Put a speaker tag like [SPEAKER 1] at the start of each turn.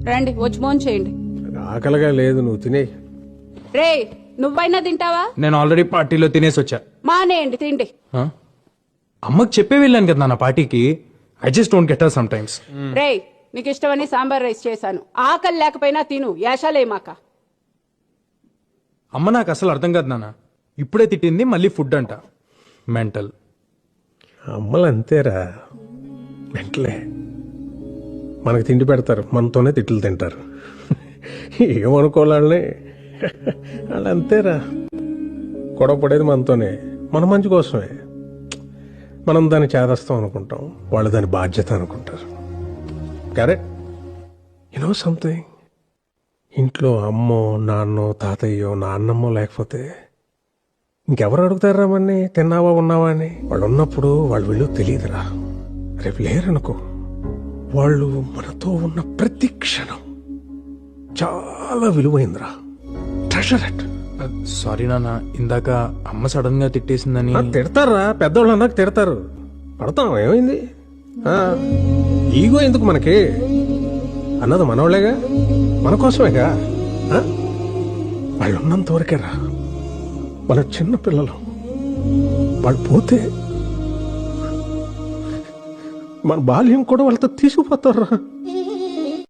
[SPEAKER 1] రండి వచ్చి మోన్ చేయండి.
[SPEAKER 2] ఆకలిగా లేదు, నువ్వు తినే.
[SPEAKER 1] రే నువ్వైనా తింటావా?
[SPEAKER 3] నేను ఆల్రెడీ పార్టీలో తినేసి వచ్చా.
[SPEAKER 1] మానేయండి తిండి.
[SPEAKER 3] ఆ? అమ్మకి చెప్పే వెళ్ళాను కదా నా పార్టీకి. I just don't get her sometimes.
[SPEAKER 1] రే నీకు ఇష్టమని సాంబార్ రైస్ చేశాను. ఆకలి లేకపోయినా తిను, యాషాలేమాక.
[SPEAKER 3] అమ్మ నాకు అసలు అర్థం కాదు నాన్న. ఇప్పుడే తిట్టింది, మళ్ళీ ఫుడ్ అంట. మెంటల్.
[SPEAKER 2] అమ్మలు అంతేరా, వెంటలే మనకు తిండి పెడతారు, మనతోనే తిట్లు తింటారు. ఏమనుకోవాలని వాళ్ళు అంతేరా. గొడవ పడేది మనతోనే, మన మంచి కోసమే. మనం దాన్ని చేదస్తాం అనుకుంటాం, వాళ్ళు దాని బాధ్యత అనుకుంటారు. కరెక్ట్. యూనో సంథింగ్, ఇంట్లో అమ్మో నాన్నో తాతయ్యో నాన్నమ్మో లేకపోతే ఇంకెవరు అడుగుతారా మన్ని తిన్నావా ఉన్నావా అని? వాళ్ళు ఉన్నప్పుడు వాళ్ళు వీళ్ళు తెలియదురా. రేపు లేరనుకో, వాళ్ళు మనతో ఉన్న ప్రతి క్షణం చాలా విలువైందిరా. Treasure it.
[SPEAKER 3] సారీ నాన్న, ఇందాక అమ్మ సడన్ గా తిట్టేసిందని.
[SPEAKER 2] తిడతారా, పెద్దోళ్ళు అన్నాక తిడతారు. పడతాం, ఏమైంది? ఈగో ఎందుకు మనకి? అన్నది మనోళ్ళేగా, మన కోసమేగా. వాళ్ళు ఉన్నంత వరకేరా. వాళ్ళ చిన్న పిల్లలు, వాళ్ళు పోతే మన బాల్యం కూడా వాళ్ళతో తీసుకుపోతారా.